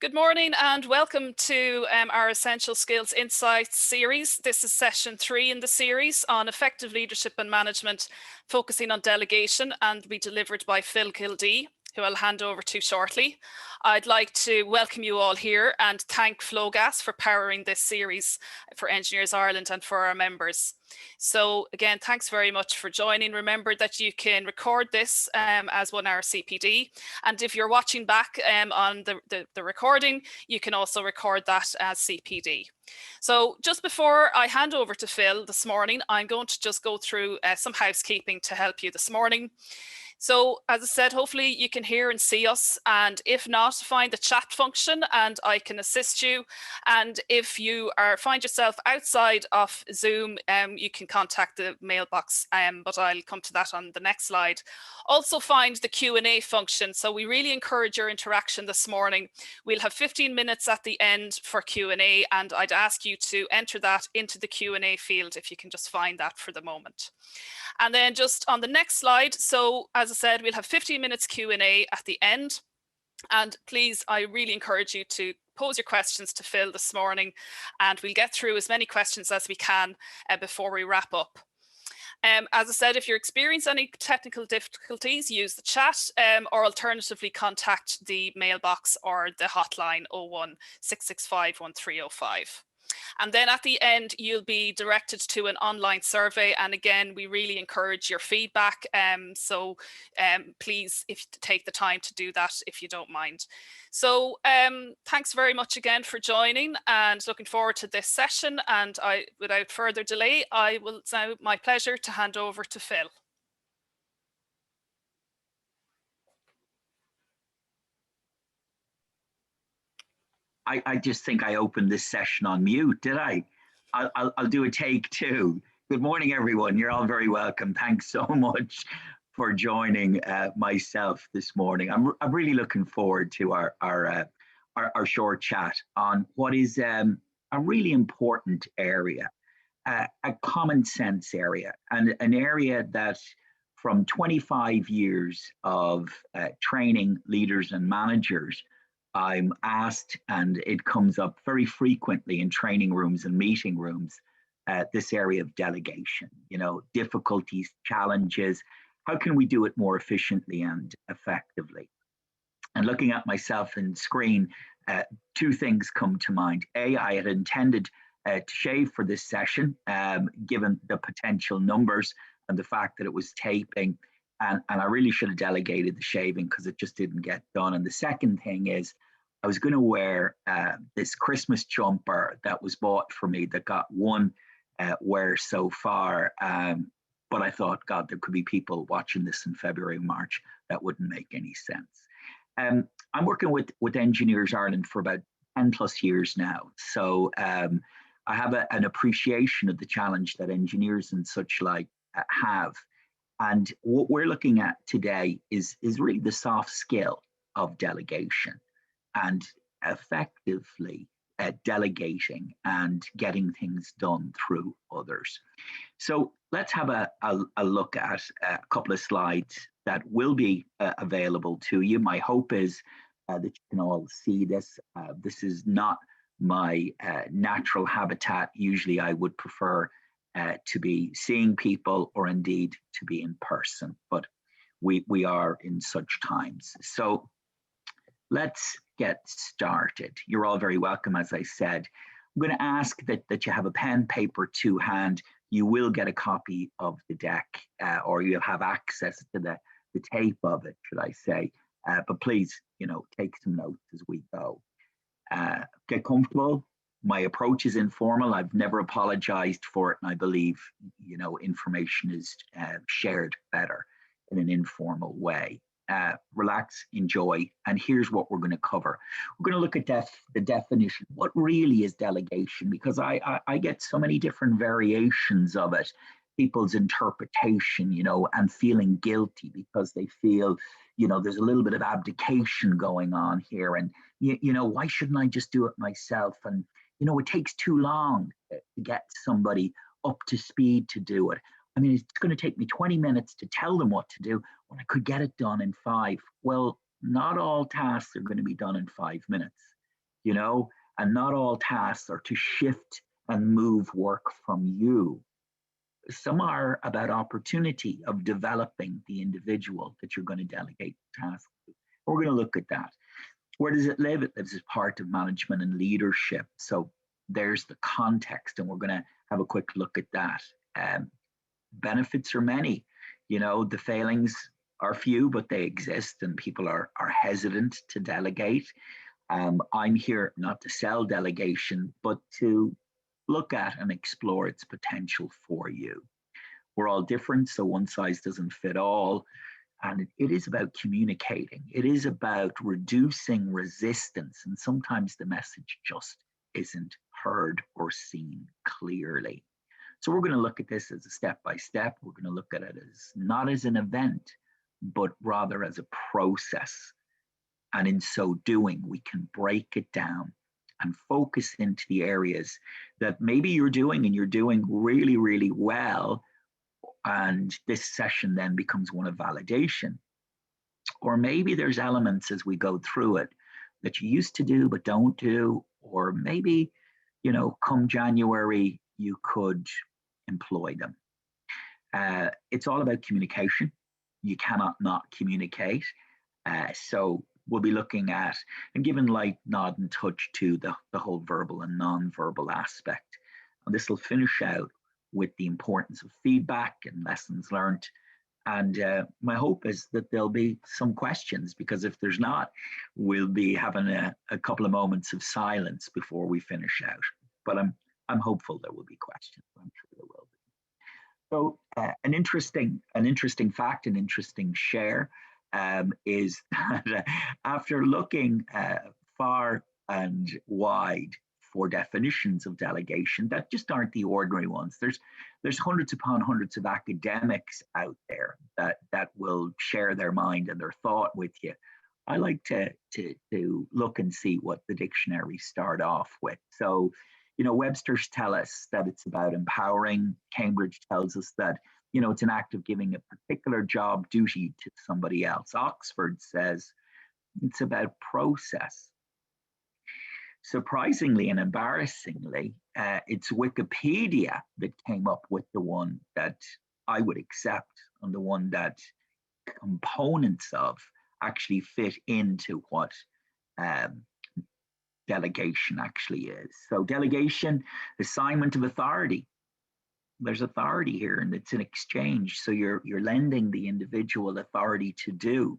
Good morning and welcome to our Essential Skills Insights series. This is session 3 in the series on effective leadership and management, focusing on delegation, and will be delivered by Phil Kildee, who I'll hand over to shortly. I'd like to welcome you all here and thank Flowgas for powering this series for Engineers Ireland and for our members. So again, thanks very much for joining. Remember that you can record this as 1 hour CPD. And if you're watching back on the recording, you can also record that as CPD. So just before I hand over to Phil this morning, I'm going to just go through some housekeeping to help you this morning. So as I said, hopefully you can hear and see us, and if not, find the chat function and I can assist you. And if you find yourself outside of Zoom, you can contact the mailbox, but I'll come to that on the next slide. Also find the Q&A function. So we really encourage your interaction this morning. We'll have 15 minutes at the end for Q&A, and I'd ask you to enter that into the Q&A field if you can just find that for the moment. And then just on the next slide, so as I said, we'll have 15 minutes Q&A at the end. And please, I really encourage you to pose your questions to Phil this morning, and we'll get through as many questions as we can before we wrap up. As I said, if you experience any technical difficulties, use the chat or alternatively contact the mailbox or the hotline 01 665 1305. And then at the end, you'll be directed to an online survey. And again, we really encourage your feedback. So please, take the time to do that if you don't mind. So thanks very much again for joining and looking forward to this session. And without further delay, it's now my pleasure to hand over to Phil. I just think I opened this session on mute, did I? I'll do a take 2. Good morning, everyone. You're all very welcome. Thanks so much for joining myself this morning. I'm really looking forward to our short chat on what is a really important area, a common sense area, and an area that from 25 years of training leaders and managers, I'm asked, and it comes up very frequently in training rooms and meeting rooms, this area of delegation, difficulties, challenges. How can we do it more efficiently and effectively? And looking at myself in screen, 2 things come to mind. A, I had intended to shave for this session, given the potential numbers and the fact that it was taping. And I really should have delegated the shaving because it just didn't get done. And the second thing is, I was going to wear this Christmas jumper that was bought for me that got 1 wear so far. But I thought, God, there could be people watching this in February, March. That wouldn't make any sense. I'm working with Engineers Ireland for about 10 plus years now. So I have an appreciation of the challenge that engineers and such like have. And what we're looking at today is really the soft skill of delegation and effectively delegating and getting things done through others. So let's have a look at a couple of slides that will be available to you. My hope is that you can all see this. This is not my natural habitat. Usually I would prefer to be seeing people or indeed to be in person, but we are in such times. So let's get started. You're all very welcome, as I said. I'm going to ask that you have a pen, paper to hand. You will get a copy of the deck or you'll have access to the tape of it, should I say. But please, take some notes as we go. Get comfortable. My approach is informal. I've never apologized for it. And I believe, information is shared better in an informal way. Relax, enjoy. And here's what we're going to cover. We're going to look at the definition. What really is delegation? Because I get so many different variations of it. People's interpretation, and feeling guilty because they feel, there's a little bit of abdication going on here. And, why shouldn't I just do it myself? And, it takes too long to get somebody up to speed to do it. I mean, it's going to take me 20 minutes to tell them what to do when I could get it done in 5. Well, not all tasks are going to be done in 5 minutes. and not all tasks are to shift and move work from you. Some are about opportunity of developing the individual that you're going to delegate the task to. We're going to look at that. Where does it live? It lives as part of management and leadership. So there's the context, and we're going to have a quick look at that. Benefits are many. The failings are few, but they exist, and people are hesitant to delegate. I'm here not to sell delegation, but to look at and explore its potential for you. We're all different, so one size doesn't fit all. And it is about communicating. It is about reducing resistance. And sometimes the message just isn't heard or seen clearly. So we're going to look at this as a step by step. We're going to look at it as not as an event, but rather as a process. And in so doing, we can break it down and focus into the areas that maybe you're doing and you're doing really, really well. And this session then becomes one of validation. Or maybe there's elements as we go through it that you used to do but don't do. Or maybe, come January, you could employ them. It's all about communication. You cannot not communicate. So we'll be looking at and giving light, nod, and touch to the whole verbal and non-verbal aspect. And this will finish out with the importance of feedback and lessons learned. And my hope is that there'll be some questions, because if there's not, we'll be having a couple of moments of silence before we finish out. But I'm hopeful there will be questions. I'm sure there will be. So an interesting fact, an interesting share is that after looking far and wide for definitions of delegation that just aren't the ordinary ones, there's hundreds upon hundreds of academics out there that will share their mind and their thought with you. I like to look and see what the dictionaries start off with. So, Webster's tell us that it's about empowering. Cambridge tells us that, it's an act of giving a particular job duty to somebody else. Oxford says it's about process. Surprisingly and embarrassingly, it's Wikipedia that came up with the one that I would accept, and the one that components of actually fit into what delegation actually is. So delegation, assignment of authority. There's authority here, and it's an exchange. So you're lending the individual authority to do.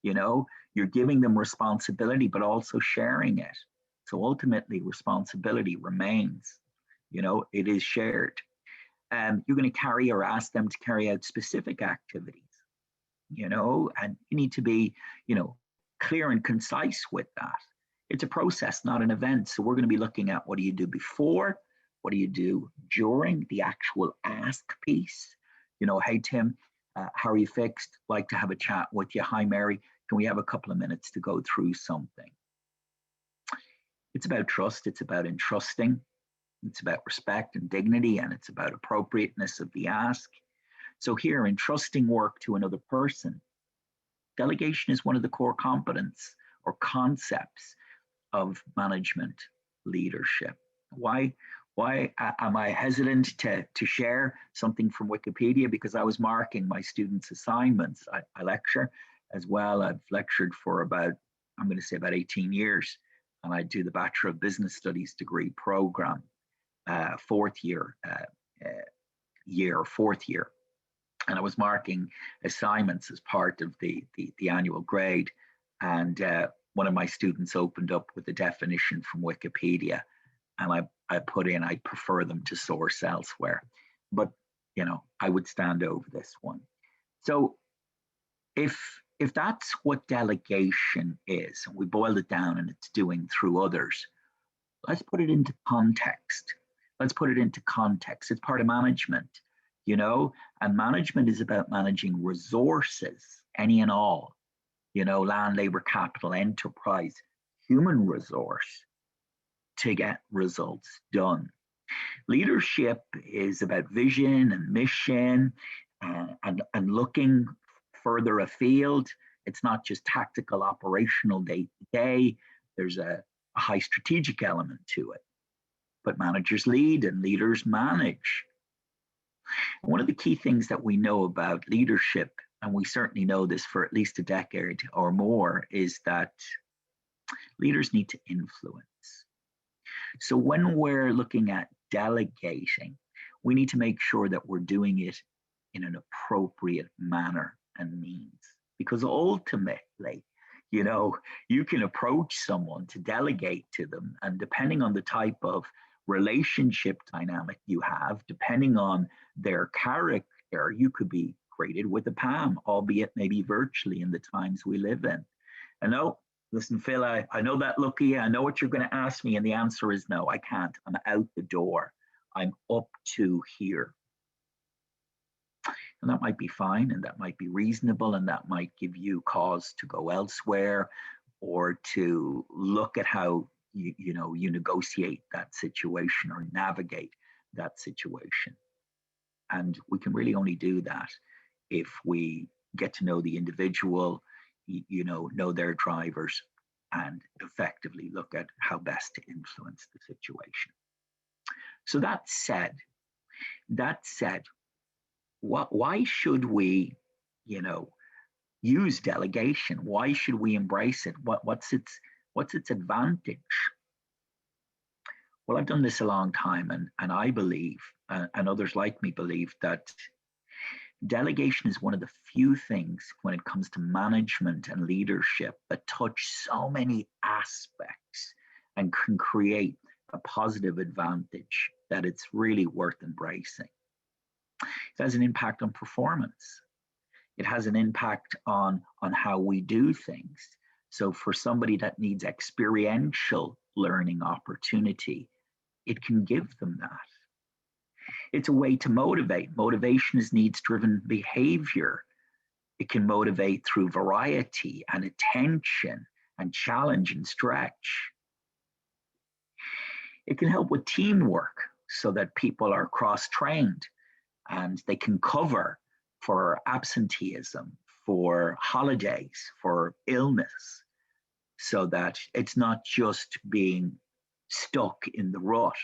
You're giving them responsibility, but also sharing it. So ultimately, responsibility remains. It is shared. You're going to carry or ask them to carry out specific activities. And you need to be, clear and concise with that. It's a process, not an event. So we're going to be looking at what do you do before, what do you do during the actual ask piece. Hey, Tim, how are you fixed? Like to have a chat with you. Hi, Mary. Can we have a couple of minutes to go through something? It's about trust. It's about entrusting. It's about respect and dignity, and it's about appropriateness of the ask. So here, entrusting work to another person, delegation is one of the core competence or concepts of management leadership. Why am I hesitant to share something from Wikipedia? Because I was marking my students' assignments. I lecture as well. I've lectured for about 18 years, and I do the Bachelor of Business Studies degree program, fourth year. And I was marking assignments as part of the annual grade. And one of my students opened up with a definition from Wikipedia, and I put in, I prefer them to source elsewhere. But, I would stand over this one. So if that's what delegation is, and we boil it down and it's doing through others, let's put it into context. It's part of management, and management is about managing resources, any and all, land, labor, capital, enterprise, human resource to get results done. Leadership is about vision and mission and looking further afield. It's not just tactical, operational day to day. There's a a high strategic element to it. But managers lead and leaders manage. One of the key things that we know about leadership, and we certainly know this for at least a decade or more, is that leaders need to influence. So when we're looking at delegating, we need to make sure that we're doing it in an appropriate manner and means. Because ultimately, you can approach someone to delegate to them, and depending on the type of relationship dynamic you have, depending on their character, you could be greeted with a palm, albeit maybe virtually in the times we live in. And no, listen, Phil, I know that look at you. I know what you're going to ask me. And the answer is no, I can't. I'm out the door. I'm up to here. And that might be fine, and that might be reasonable, and that might give you cause to go elsewhere or to look at how you negotiate that situation or navigate that situation. And we can really only do that if we get to know the individual, know their drivers, and effectively look at how best to influence the situation. So that said, why should we, use delegation? Why should we embrace it? What's its advantage? Well, I've done this a long time, and I believe, and others like me believe, that delegation is one of the few things when it comes to management and leadership that touch so many aspects and can create a positive advantage that it's really worth embracing. It has an impact on performance. It has an impact on how we do things. So for somebody that needs experiential learning opportunity, it can give them that. It's a way to motivate. Motivation is needs-driven behavior. It can motivate through variety and attention and challenge and stretch. It can help with teamwork so that people are cross-trained and they can cover for absenteeism, for holidays, for illness, so that it's not just being stuck in the rut.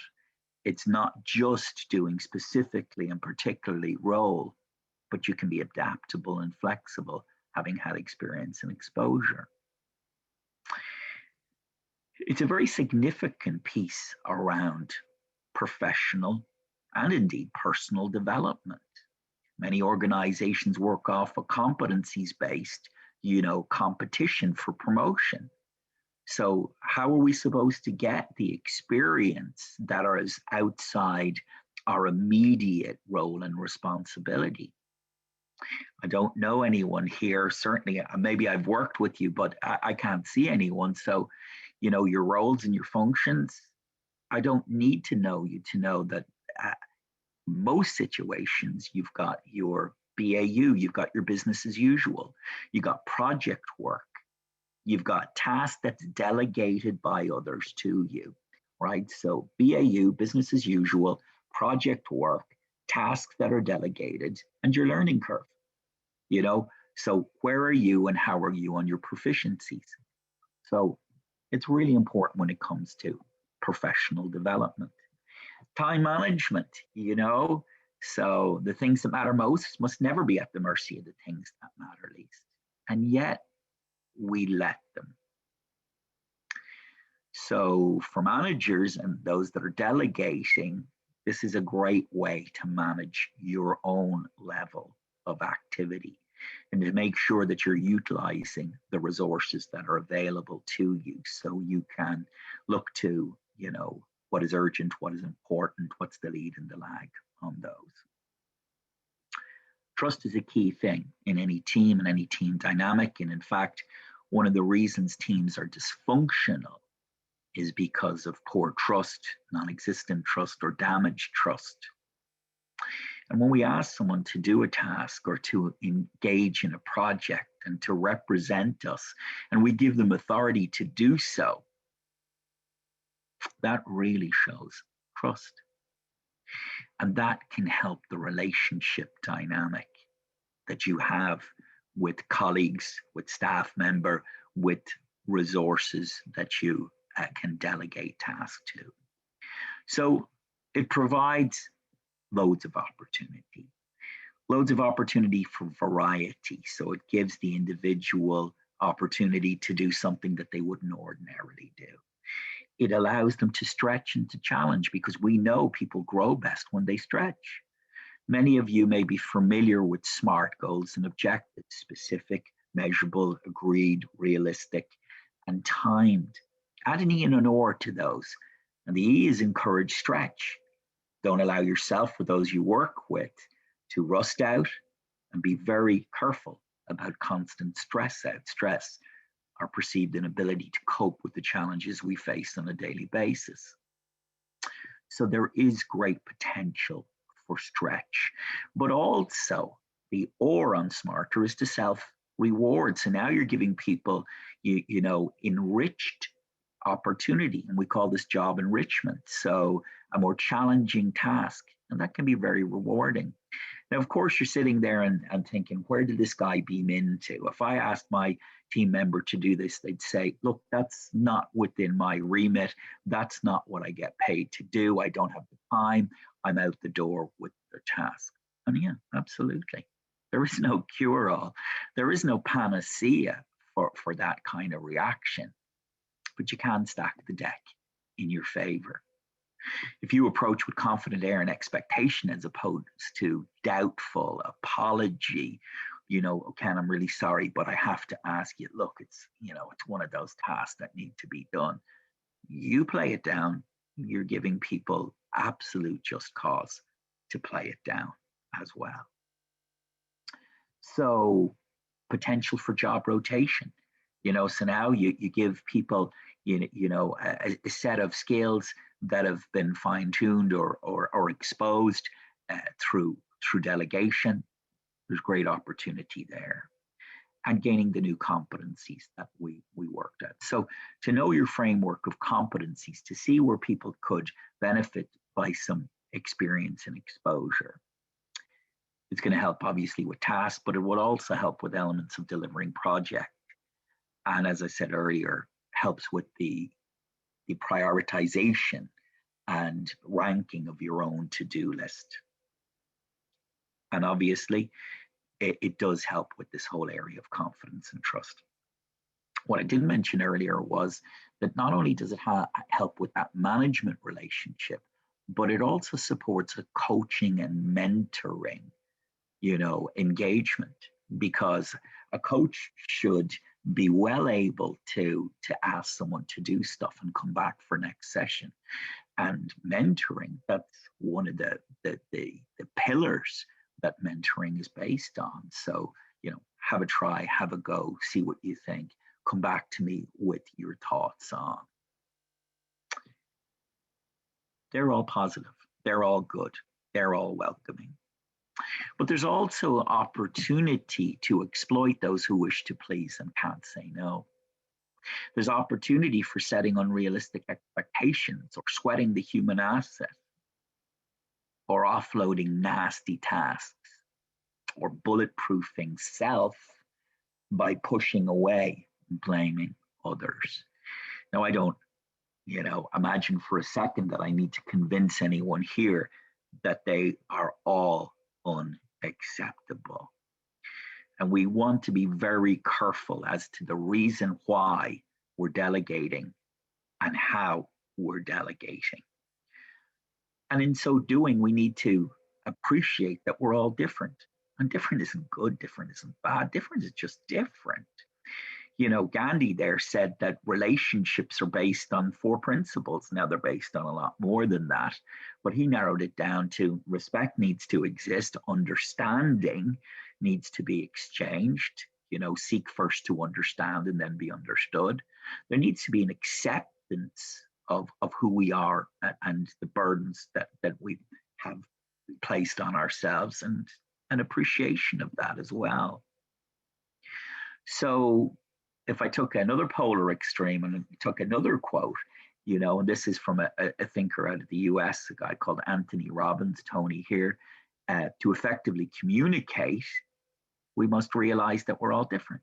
It's not just doing specifically and particularly role, but you can be adaptable and flexible, having had experience and exposure. It's a very significant piece around professional and indeed personal development. Many organizations work off a competencies-based, competition for promotion. So how are we supposed to get the experience that is outside our immediate role and responsibility? I don't know anyone here, certainly, maybe I've worked with you, but I can't see anyone. So, your roles and your functions, I don't need to know you to know that most situations, you've got your BAU, you've got your business as usual, you've got project work, you've got tasks that's delegated by others to you, right? So BAU, business as usual, project work, tasks that are delegated, and your learning curve, So where are you and how are you on your proficiencies? So it's really important when it comes to professional development. Time management, so the things that matter most must never be at the mercy of the things that matter least. And yet we let them. So for managers and those that are delegating, this is a great way to manage your own level of activity and to make sure that you're utilizing the resources that are available to you so you can look to, what is urgent, what is important, what's the lead and the lag on those. Trust is a key thing in any team and any team dynamic. And in fact, one of the reasons teams are dysfunctional is because of poor trust, non-existent trust, or damaged trust. And when we ask someone to do a task or to engage in a project and to represent us, and we give them authority to do so, that really shows trust. And that can help the relationship dynamic that you have with colleagues, with staff member, with resources that you can delegate tasks to. So it provides loads of opportunity for variety. So it gives the individual opportunity to do something that they wouldn't ordinarily do. It allows them to stretch and to challenge, because we know people grow best when they stretch. Many of you may be familiar with SMART goals and objectives: specific, measurable, agreed, realistic, and timed. Add an E and an OR to those. And the E is encourage stretch. Don't allow yourself or those you work with to rust out, and be very careful about constant stress out. Stress, our perceived inability to cope with the challenges we face on a daily basis. So there is great potential for stretch, but also the OR on smarter is to self-reward. So now you're giving people, enriched opportunity, and we call this job enrichment. So a more challenging task, and that can be very rewarding. Now, of course, you're sitting there and thinking, where did this guy beam into? If I asked my team member to do this, they'd say, look, that's not within my remit. That's not what I get paid to do. I don't have the time. I'm out the door with the task. And yeah, absolutely. There is no cure-all. There is no panacea for that kind of reaction, but you can stack the deck in your favor. If you approach with confident air and expectation, as opposed to doubtful apology, Ken, I'm really sorry, but I have to ask you, look, it's one of those tasks that need to be done. You play it down, you're giving people absolute just cause to play it down as well. So potential for job rotation, so now you give people, a set of skills that have been fine-tuned or exposed through delegation. There's great opportunity there. And gaining the new competencies that we worked at. So to know your framework of competencies, to see where people could benefit by some experience and exposure. It's going to help obviously with tasks, but it would also help with elements of delivering projects. And as I said earlier, helps with the prioritization and ranking of your own to-do list. And obviously, it does help with this whole area of confidence and trust. What I didn't mention earlier was that not only does it help with that management relationship, but it also supports a coaching and mentoring, engagement, because a coach should be well able to ask someone to do stuff and come back for next session. And mentoring, that's one of the pillars that mentoring is based on. So, have a try, have a go, see what you think, come back to me with your thoughts on. They're all positive, they're all good, they're all welcoming. But there's also opportunity to exploit those who wish to please and can't say no. There's opportunity for setting unrealistic expectations, or sweating the human asset, or offloading nasty tasks, or bulletproofing self by pushing away and blaming others. Now, I don't, imagine for a second that I need to convince anyone here that they are all unacceptable. And we want to be very careful as to the reason why we're delegating and how we're delegating. And in so doing, we need to appreciate that we're all different. And different isn't good, different isn't bad, different is just different. Gandhi there said that relationships are based on 4 principles. Now they're based on a lot more than that, but he narrowed it down to: respect needs to exist, understanding needs to be exchanged, seek first to understand and then be understood. There needs to be an acceptance of who we are and the burdens that we have placed on ourselves, and an appreciation of that as well. So if I took another polar extreme and took another quote, and this is from a thinker out of the US, a guy called Anthony Robbins, Tony here, to effectively communicate, we must realize that we're all different.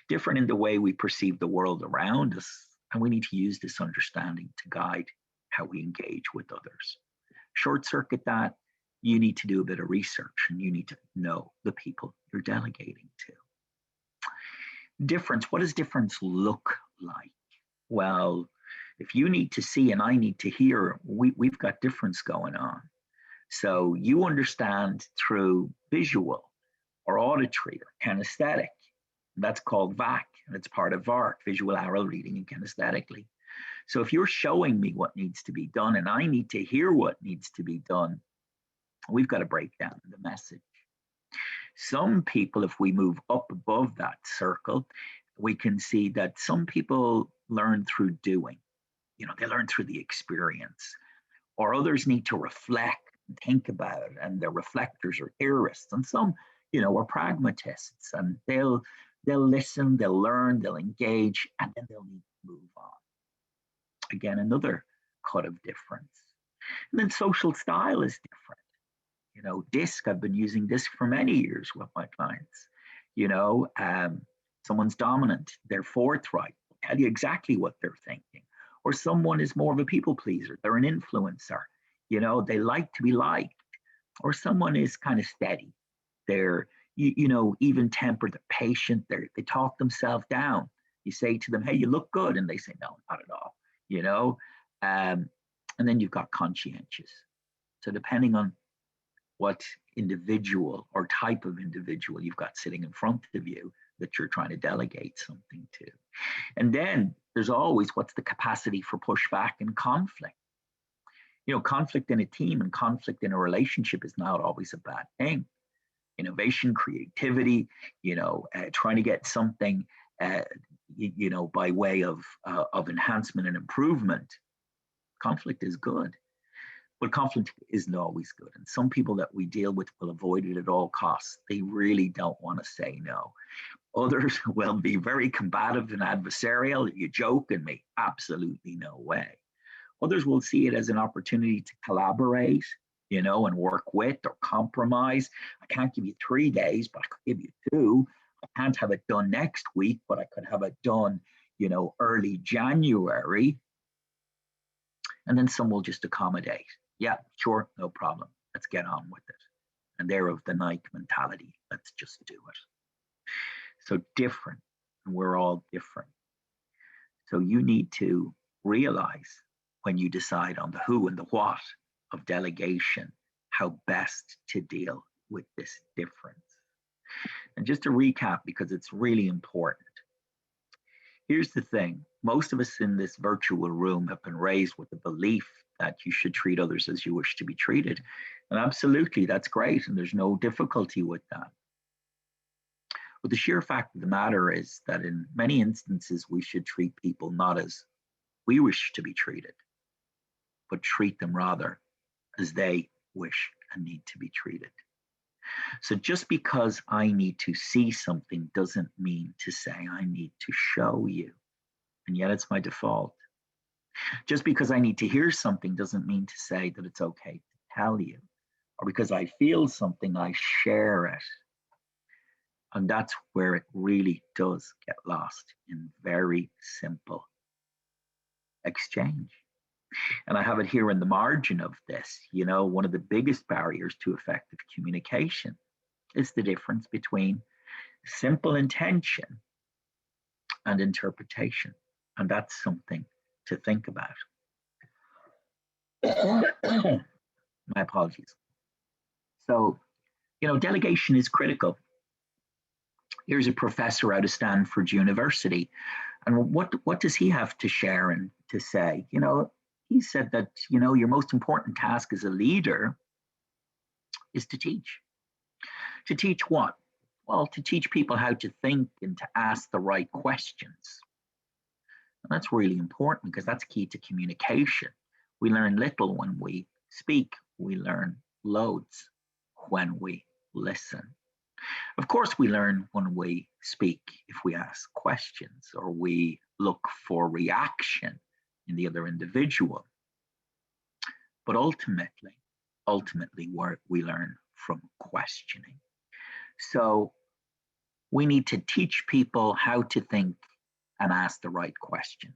Different in the way we perceive the world around us, And we need to use this understanding to guide how we engage with others. Short circuit that, you need to do a bit of research and you need to know the people you're delegating to. Difference, what does difference look like? Well, if you need to see and I need to hear, we've got difference going on. So you understand through visual or auditory or kinesthetic. That's called VAC, and it's part of VARC, visual, oral, reading, and kinesthetically. So if you're showing me what needs to be done and I need to hear what needs to be done, we've got to break down the message. Some people, if we move up above that circle, we can see that some people learn through doing. They learn through the experience, or others need to reflect and think about it, and they're reflectors or theorists, and some, are pragmatists, and they'll listen, they'll learn, they'll engage, and then they'll need to move on. Again, another cut of difference. And then social style is different. DISC, I've been using DISC for many years with my clients. Someone's dominant, they're forthright, tell you exactly what they're thinking. Or someone is more of a people pleaser, they're an influencer, they like to be liked. Or someone is kind of steady, they're, even tempered, they're patient, they talk themselves down. You say to them, hey, you look good, and they say, no, not at all, and then you've got conscientious. So depending on what individual or type of individual you've got sitting in front of you that you're trying to delegate something to. And then there's always what's the capacity for pushback and conflict. Conflict in a team and conflict in a relationship is not always a bad thing. Innovation, creativity, trying to get something, by way of enhancement and improvement. Conflict is good. But conflict isn't always good. And some people that we deal with will avoid it at all costs. They really don't want to say no. Others will be very combative and adversarial. You joking me? Absolutely no way. Others will see it as an opportunity to collaborate, and work with or compromise. I can't give you 3 days, but I could give you 2. I can't have it done next week, but I could have it done, early January. And then some will just accommodate. Yeah, sure, no problem. Let's get on with it. And they're of the Nike mentality. Let's just do it. So different, and we're all different. So you need to realize when you decide on the who and the what of delegation, how best to deal with this difference. And just to recap, because it's really important. Here's the thing. Most of us in this virtual room have been raised with the belief that you should treat others as you wish to be treated. And absolutely, that's great. And there's no difficulty with that. But the sheer fact of the matter is that in many instances, we should treat people not as we wish to be treated, but treat them rather as they wish and need to be treated. So just because I need to see something doesn't mean to say I need to show you. And yet it's my default. Just because I need to hear something doesn't mean to say that it's okay to tell you. Or because I feel something, I share it. And that's where it really does get lost in very simple exchange. And I have it here in the margin of this. One of the biggest barriers to effective communication is the difference between simple intention and interpretation. And that's something to think about. My apologies. So, delegation is critical. Here's a professor out of Stanford University. And what does he have to share and to say? He said that, your most important task as a leader is to teach. To teach what? Well, to teach people how to think and to ask the right questions. And that's really important because that's key to communication. We learn little when we speak. We learn loads when we listen. Of course, we learn when we speak if we ask questions or we look for reaction in the other individual. But ultimately, we learn from questioning. So we need to teach people how to think and ask the right questions.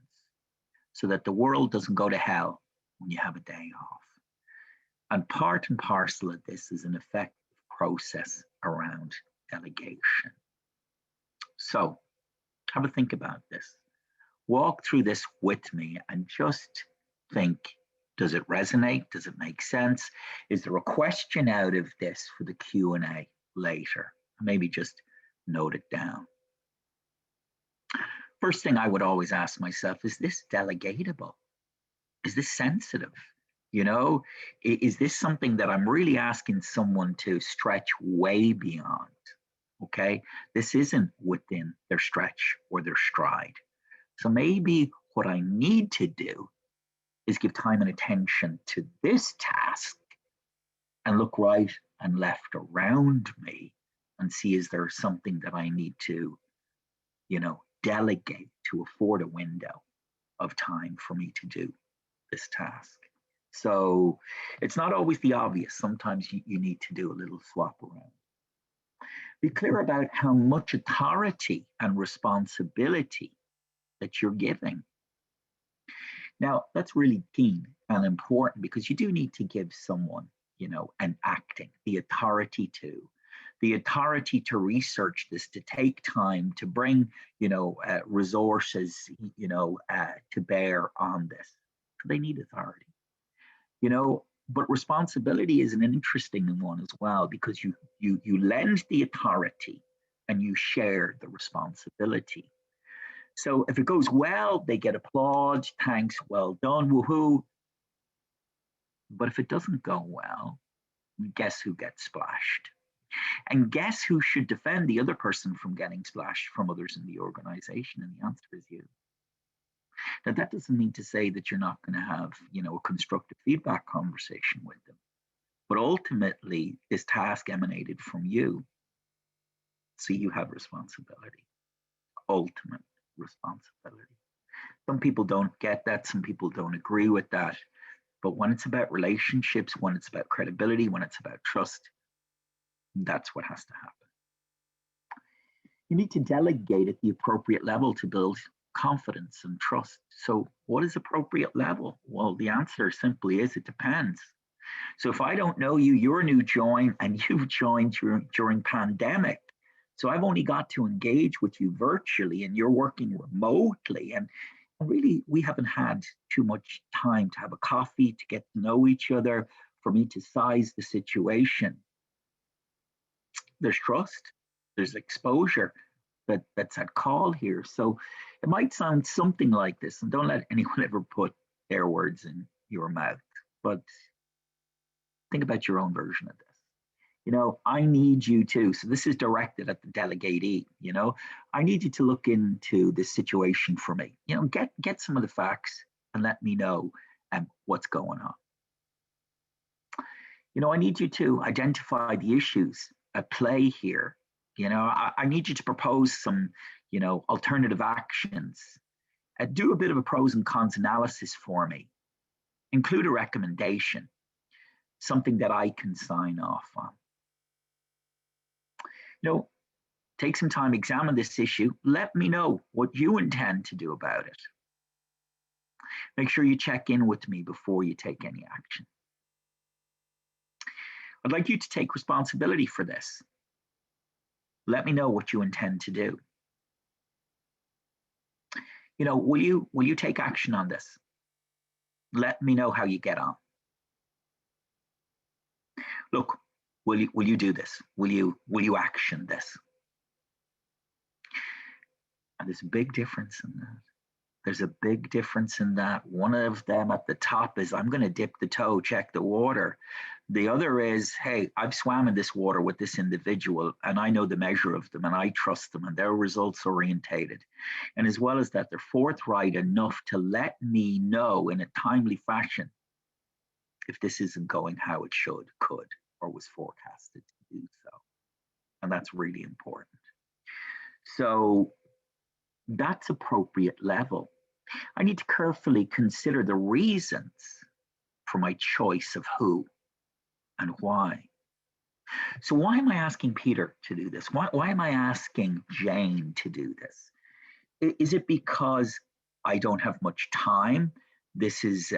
so that the world doesn't go to hell when you have a day off. And part and parcel of this is an effective process around delegation. So have a think about this. Walk through this with me and just think, does it resonate? Does it make sense? Is there a question out of this for the Q&A later? Maybe just note it down. First thing I would always ask myself, is this delegatable? Is this sensitive? You know, is this something that I'm really asking someone to stretch way beyond? Okay, this isn't within their stretch or their stride. So maybe what I need to do is give time and attention to this task and look right and left around me and see, is there something that I need to, delegate to afford a window of time for me to do this task. So it's not always the obvious. Sometimes you need to do a little swap around. Be clear about how much authority and responsibility that you're giving. Now, that's really key and important because you do need to give someone, an acting, the authority to research this, to take time, to bring, resources, to bear on this. So they need authority, but responsibility is an interesting one as well, because you lend the authority and you share the responsibility. So if it goes well, they get applaud, thanks, well done, woohoo. But if it doesn't go well, guess who gets splashed? And guess who should defend the other person from getting splashed from others in the organization? And the answer is you. Now, that doesn't mean to say that you're not going to have, a constructive feedback conversation with them. But ultimately, this task emanated from you. So you have responsibility, ultimate responsibility. Some people don't get that. Some people don't agree with that. But when it's about relationships, when it's about credibility, when it's about trust, that's what has to happen. You need to delegate at the appropriate level to build confidence and trust. So what is appropriate level? Well, the answer simply is it depends. So if I don't know you, you're a new join and you've joined during pandemic. So I've only got to engage with you virtually and you're working remotely. And really, we haven't had too much time to have a coffee, to get to know each other, for me to size the situation. There's trust, there's exposure that's at call here. So it might sound something like this, and don't let anyone ever put their words in your mouth, but think about your own version of this. I need you to, so this is directed at the delegatee, I need you to look into this situation for me, get some of the facts and let me know what's going on. I need you to identify the issues at play here. I need you to propose some, alternative actions. Do a bit of a pros and cons analysis for me. Include a recommendation, something that I can sign off on. Take some time, examine this issue. Let me know what you intend to do about it. Make sure you check in with me before you take any action. I'd like you to take responsibility for this. Let me know what you intend to do. Will you take action on this? Let me know how you get on. Look, will you do this? Will you action this? And there's a big difference in that. There's a big difference in that. One of them at the top is, I'm going to dip the toe, check the water. The other is, hey, I've swam in this water with this individual and I know the measure of them and I trust them and they're results orientated. And as well as that, they're forthright enough to let me know in a timely fashion if this isn't going how it should, could, or was forecasted to do so. And that's really important. So that's appropriate level. I need to carefully consider the reasons for my choice of who and why. So why am I asking Peter to do this? Why am I asking Jane to do this? Is it because I don't have much time. This is,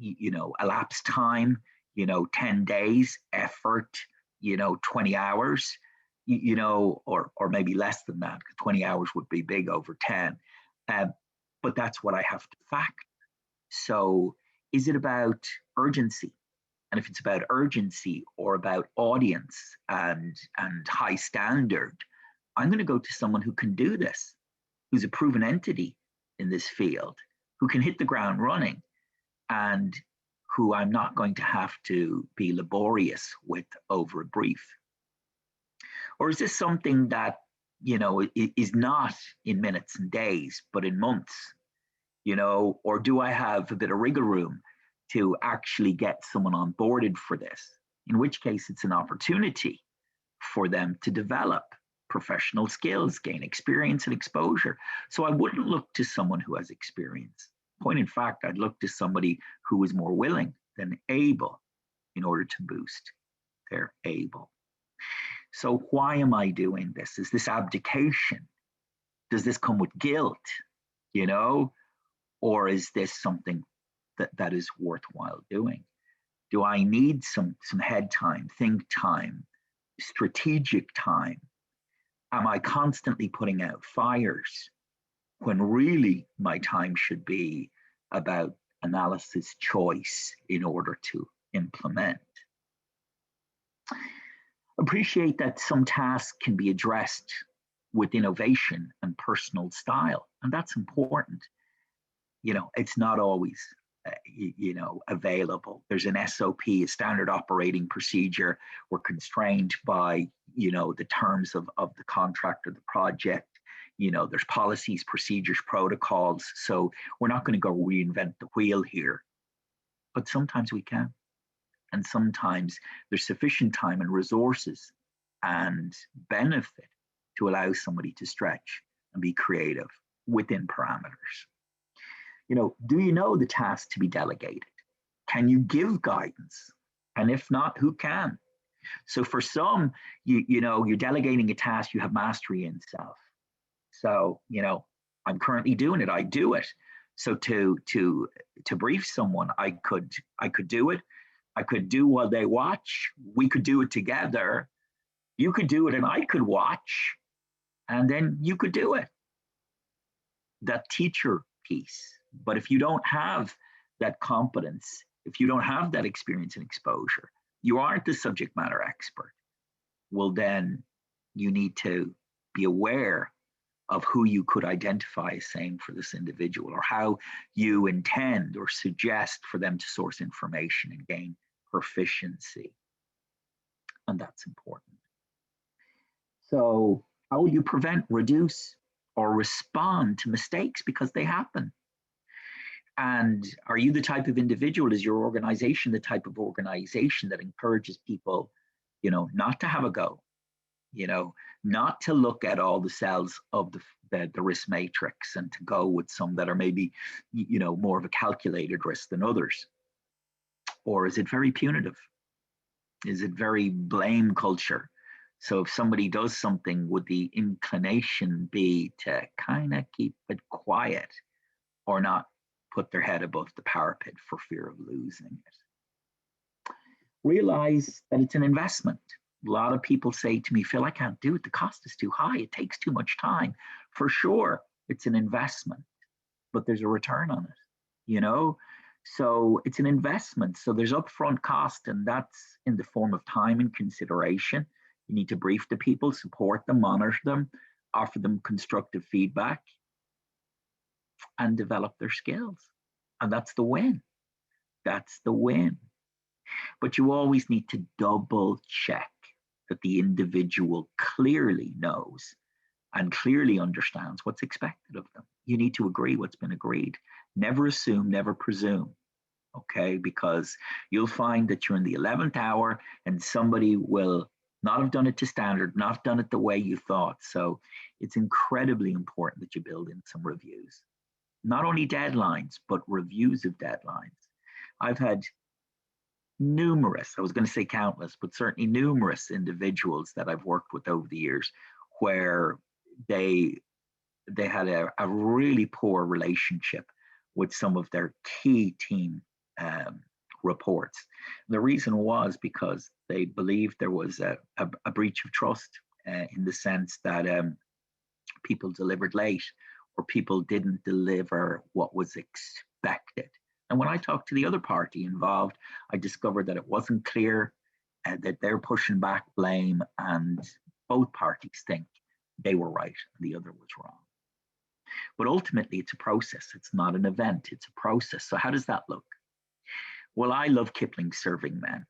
elapsed time, 10 days, effort, 20 hours, or maybe less than that. 20 hours would be big over 10. But that's what I have to factor. So is it about urgency? And if it's about urgency or about audience and high standard, I'm going to go to someone who can do this, who's a proven entity in this field, who can hit the ground running, and who I'm not going to have to be laborious with over a brief. Or is this something that, is not in minutes and days, but in months? Or do I have a bit of wriggle room to actually get someone onboarded for this? In which case, it's an opportunity for them to develop professional skills, gain experience and exposure. So I wouldn't look to someone who has experience. Point in fact, I'd look to somebody who is more willing than able in order to boost their able. So why am I doing this? Is this abdication? Does this come with guilt? Or is this something that is worthwhile doing? Do I need some head time, think time, strategic time? Am I constantly putting out fires when really my time should be about analysis choice in order to implement? Appreciate that some tasks can be addressed with innovation and personal style, and that's important. It's not always, available. There's an SOP, a standard operating procedure. We're constrained by, the terms of the contract or the project. There's policies, procedures, protocols. So we're not going to go reinvent the wheel here. But sometimes we can. And sometimes there's sufficient time and resources and benefit to allow somebody to stretch and be creative within parameters. Do you know the task to be delegated? Can you give guidance? And if not, who can? So for some, you're delegating a task you have mastery in self. So, I'm currently doing it. I do it. So to brief someone, I could do it. I could do while they watch. We could do it together. You could do it and I could watch, and then you could do it. That teacher piece. But if you don't have that competence, if you don't have that experience and exposure, you aren't the subject matter expert. Well, then you need to be aware of who you could identify as saying for this individual, or how you intend or suggest for them to source information and gain proficiency. And that's important. So how will you prevent, reduce, or respond to mistakes because they happen? And are you the type of individual, is your organization the type of organization that encourages people, not to have a go, not to look at all the cells of the risk matrix and to go with some that are maybe, more of a calculated risk than others? Or is it very punitive? Is it very blame culture? So if somebody does something, would the inclination be to kind of keep it quiet or not put their head above the parapet for fear of losing it? Realize that it's an investment. A lot of people say to me, Phil, I can't do it. The cost is too high. It takes too much time. For sure, it's an investment, but there's a return on it, So it's an investment. So there's upfront cost, and that's in the form of time and consideration. You need to brief the people, support them, monitor them, offer them constructive feedback, and develop their skills. And that's the win. That's the win. But you always need to double check that the individual clearly knows and clearly understands what's expected of them. You need to agree what's been agreed. Never assume, never presume. Okay, because you'll find that you're in the 11th hour and somebody will not have done it to standard, not done it the way you thought. So it's incredibly important that you build in some reviews. Not only deadlines, but reviews of deadlines. I've had numerous, I was going to say countless, but certainly numerous individuals that I've worked with over the years where they they had a really poor relationship with some of their key team reports. And the reason was because they believed there was a breach of trust in the sense that people delivered late or people didn't deliver what was expected. And when I talked to the other party involved, I discovered that it wasn't clear, that they're pushing back blame, and both parties think they were right and the other was wrong. But ultimately, it's a process. It's not an event, it's a process. So, how does that look? Well, I love Kipling's Serving Men,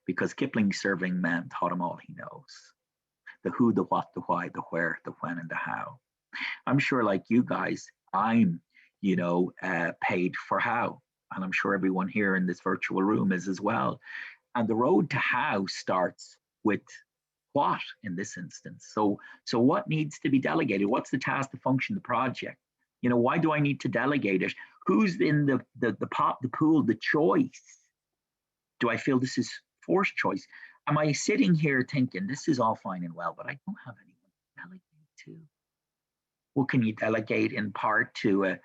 because Kipling's Serving Men taught him all he knows: the who, the what, the why, the where, the when, and the how. I'm sure, like you guys, I'm, paid for how. And I'm sure everyone here in this virtual room is as well. And the road to how starts with what in this instance. So what needs to be delegated? What's the task, the function, the project? Why do I need to delegate it? Who's in the pot, the pool, the choice? Do I feel this is forced choice? Am I sitting here thinking this is all fine and well, but I don't have anyone to delegate to? Well, can you delegate in part to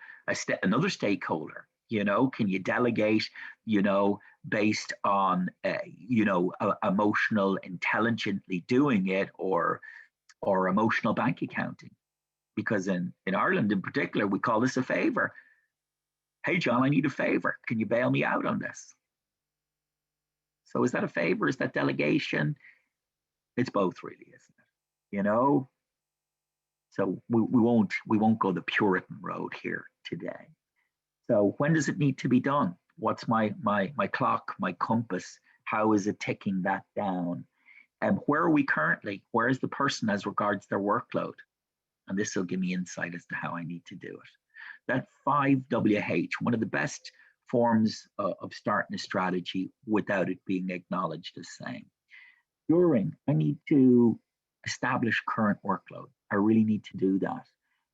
another stakeholder? Can you delegate, based on, emotional intelligently doing it, or emotional bank accounting? Because in Ireland in particular, we call this a favor. Hey, John, I need a favor. Can you bail me out on this? So is that a favor? Is that delegation? It's both, really, isn't it? So we won't go the Puritan road here today. So when does it need to be done? What's my clock, my compass? How is it ticking that down? And where are we currently? Where is the person as regards their workload? And this will give me insight as to how I need to do it. That 5WH, one of the best forms of starting a strategy without it being acknowledged as saying, I need to establish current workload. I really need to do that.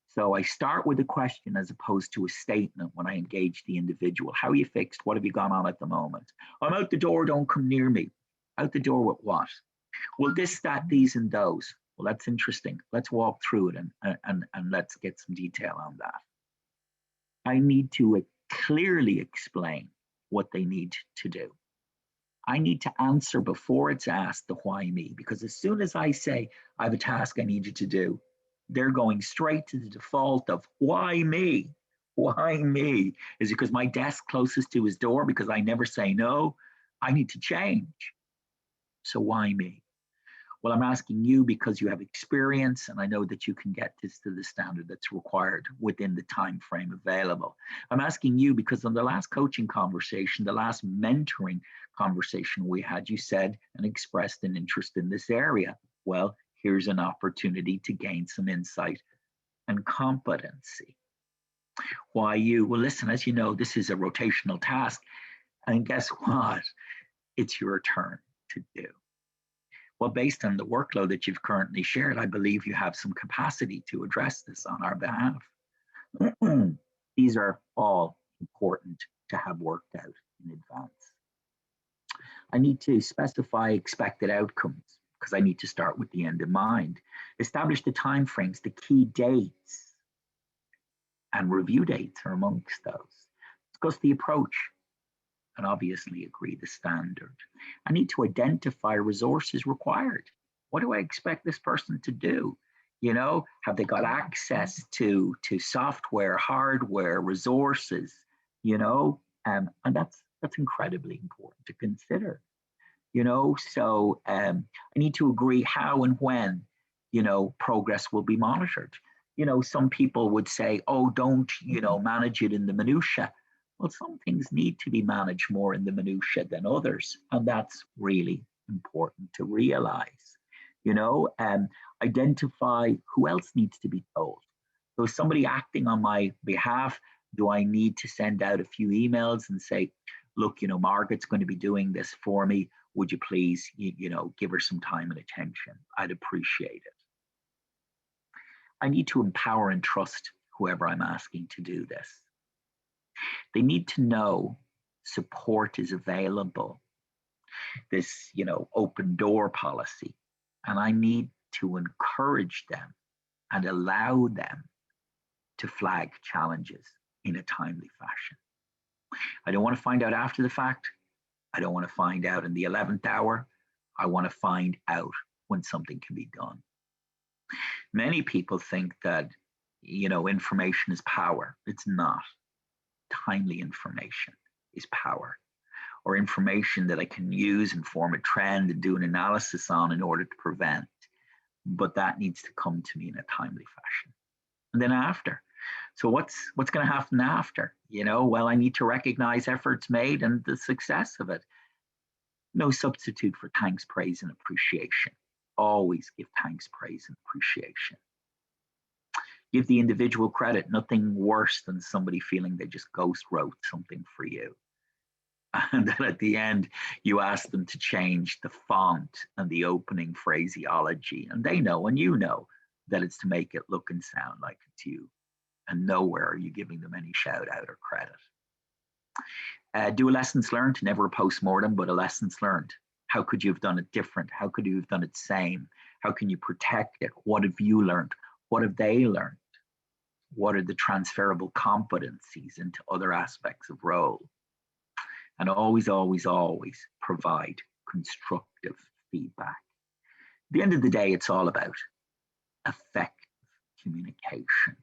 So I start with a question as opposed to a statement when I engage the individual. How are you fixed? What have you gone on at the moment? I'm out the door, don't come near me. Out the door with what? Well, this, that, these, and those. Well, that's interesting. Let's walk through it and let's get some detail on that. I need to clearly explain what they need to do. I need to answer before it's asked the why me, because as soon as I say I have a task I need you to do, they're going straight to the default of why me? Why me? Is it because my desk closest to his door because I never say no? I need to change. So why me? Well, I'm asking you because you have experience and I know that you can get this to the standard that's required within the time frame available. I'm asking you because on the last coaching conversation, the last mentoring conversation we had, you said and expressed an interest in this area. Well, here's an opportunity to gain some insight and competency. Why you? Well, listen, as you know, this is a rotational task. And guess what? It's your turn to do. Well, based on the workload that you've currently shared, I believe you have some capacity to address this on our behalf. These are all important to have worked out in advance. I need to specify expected outcomes because I need to start with the end in mind. Establish the timeframes, the key dates, and review dates are amongst those. Discuss the approach and obviously agree the standard. I need to identify resources required. What do I expect this person to do? Have they got access to software, hardware, resources? And that's incredibly important to consider. So I need to agree how and when progress will be monitored. Some people would say, oh, don't manage it in the minutia. Well, some things need to be managed more in the minutia than others, and that's really important to realize. Identify who else needs to be told. So is somebody acting on my behalf? Do I need to send out a few emails and say, look, Margaret's going to be doing this for me. Would you please, give her some time and attention? I'd appreciate it. I need to empower and trust whoever I'm asking to do this. They need to know support is available, this, open door policy. And I need to encourage them and allow them to flag challenges in a timely fashion. I don't want to find out after the fact. I don't want to find out in the 11th hour. I want to find out when something can be done. Many people think that, information is power. It's not. Timely information is power, or information that I can use and form a trend and do an analysis on in order to prevent. But that needs to come to me in a timely fashion. And then after. So what's going to happen after? Well, I need to recognize efforts made and the success of it. No substitute for thanks, praise, and appreciation. Always give thanks, praise, and appreciation. Give the individual credit. Nothing worse than somebody feeling they just ghost wrote something for you. And then at the end, you ask them to change the font and the opening phraseology. And they know, and you know, that it's to make it look and sound like it's you. And nowhere are you giving them any shout out or credit. Do a lessons learned, never a postmortem, but a lessons learned. How could you have done it different? How could you have done it same? How can you protect it? What have you learned? What have they learned? What are the transferable competencies into other aspects of role? And always, always, always provide constructive feedback. At the end of the day, it's all about effective communication.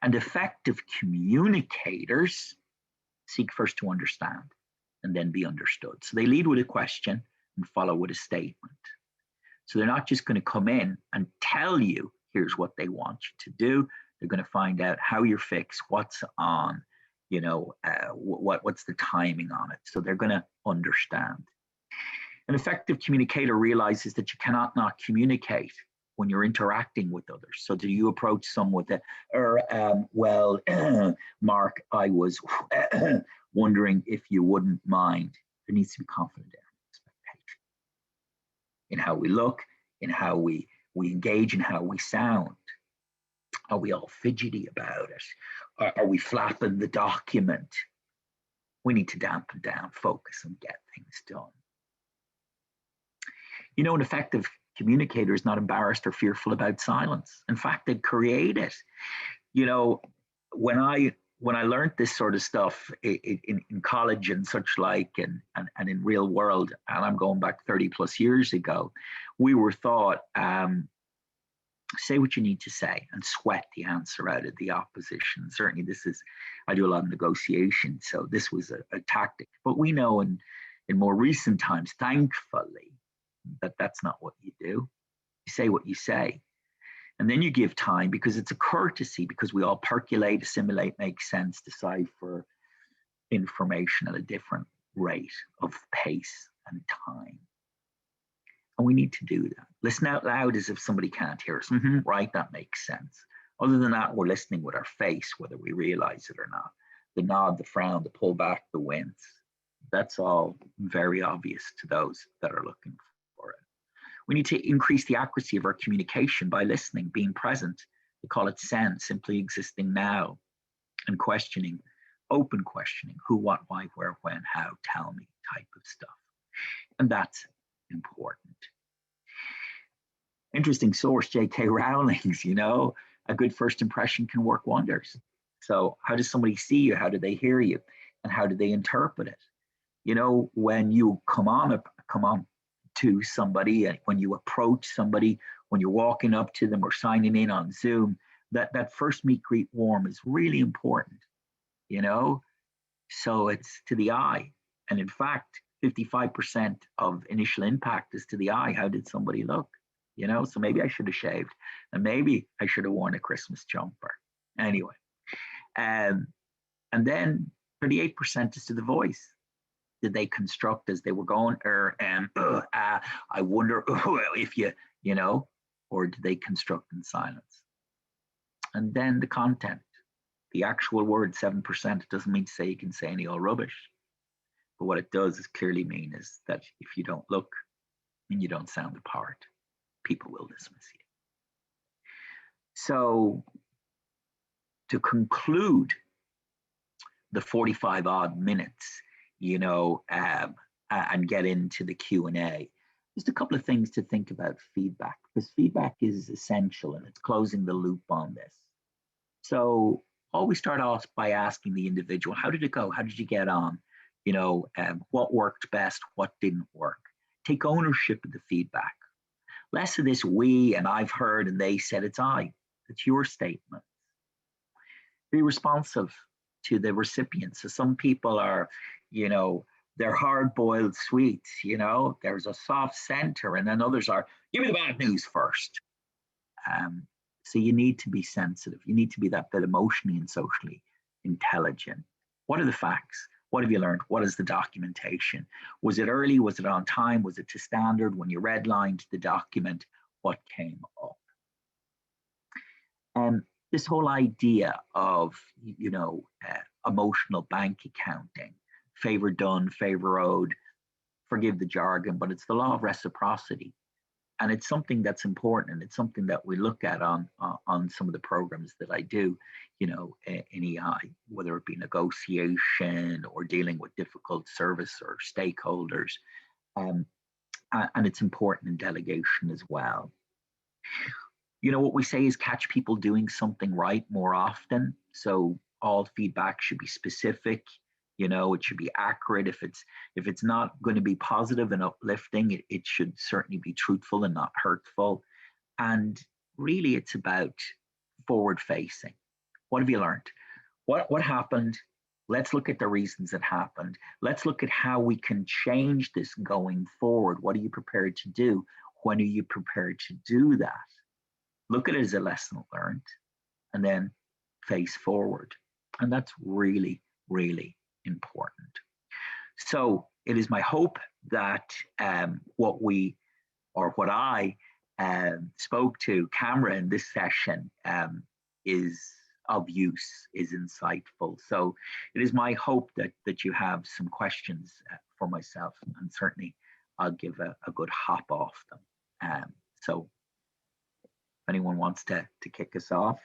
And effective communicators seek first to understand and then be understood. So they lead with a question and follow with a statement. So they're not just going to come in and tell you, here's what they want you to do. They're going to find out how you're fixed, what's on, what's the timing on it. So they're going to understand. An effective communicator realizes that you cannot not communicate when you're interacting with others. So do you approach someone with Mark, I was wondering if you wouldn't mind. There needs to be confidence expectation in how we look, in how we engage, in how we sound. Are we all fidgety about it? Are we flapping the document? We need to dampen down, focus, and get things done. An effective communicator is not embarrassed or fearful about silence. In fact, they create it. When I learned this sort of stuff in college and such like, and in real world, and I'm going back 30 plus years ago, we were taught, say what you need to say and sweat the answer out of the opposition. Certainly I do a lot of negotiation, so this was a tactic. But we know in more recent times, thankfully, that's not what you do. You say what you say. And then you give time, because it's a courtesy, because we all percolate, assimilate, make sense, decipher information at a different rate of pace and time. And we need to do that. Listen out loud as if somebody can't hear us. Right, that makes sense. Other than that, we're listening with our face, whether we realize it or not. The nod, the frown, the pull back, the wince. That's all very obvious to those that are looking for it. We need to increase the accuracy of our communication by listening, being present. We call it SEN, simply existing now, and questioning, open questioning, who, what, why, where, when, how, tell me type of stuff. And that's important. Interesting source, J.K. Rowling's, a good first impression can work wonders. So how does somebody see you? How do they hear you? And how do they interpret it? When you come on to somebody, and when you approach somebody, when you're walking up to them or signing in on Zoom, that first meet, greet, warm is really important, So it's to the eye. And in fact, 55% of initial impact is to the eye. How did somebody look? So maybe I should have shaved, and maybe I should have worn a Christmas jumper. Anyway, and then 38% is to the voice. Did they construct as they were going, I wonder if or did they construct in silence? And then the content, the actual word, 7%. It doesn't mean to say you can say any old rubbish. But what it does is clearly mean is that if you don't look and you don't sound the part, people will dismiss you. So to conclude the 45 odd minutes, and get into the Q&A, Just a couple of things to think about feedback, because feedback is essential and it's closing the loop on this. So always start off by asking the individual, how did it go? How did you get on? What worked best? What didn't work? Take ownership of the feedback. Less of this we and I've heard and they said. It's I. It's your statement. Be responsive to the recipients. So some people are, they're hard-boiled sweets, there's a soft center, and then others are, give me the bad news first. So you need to be sensitive. You need to be that bit emotionally and socially intelligent. What are the facts? What have you learned? What is the documentation? Was it early? Was it on time? Was it to standard? When you redlined the document, what came up? This whole idea of, emotional bank accounting, favor done, favor owed, forgive the jargon, but it's the law of reciprocity. And it's something that's important, and it's something that we look at on some of the programs that I do, in EI, whether it be negotiation or dealing with difficult service or stakeholders. And it's important in delegation as well. What we say is catch people doing something right more often. So all feedback should be specific. It should be accurate. If it's not going to be positive and uplifting, it should certainly be truthful and not hurtful. And really, it's about forward facing. What have you learned? What happened? Let's look at the reasons it happened. Let's look at how we can change this going forward. What are you prepared to do? When are you prepared to do that? Look at it as a lesson learned, and then face forward. And that's really, really important. So it is my hope that what I spoke to Camera in this session is of use, is insightful. So it is my hope that you have some questions for myself, and certainly I'll give a good hop off them. So if anyone wants to kick us off.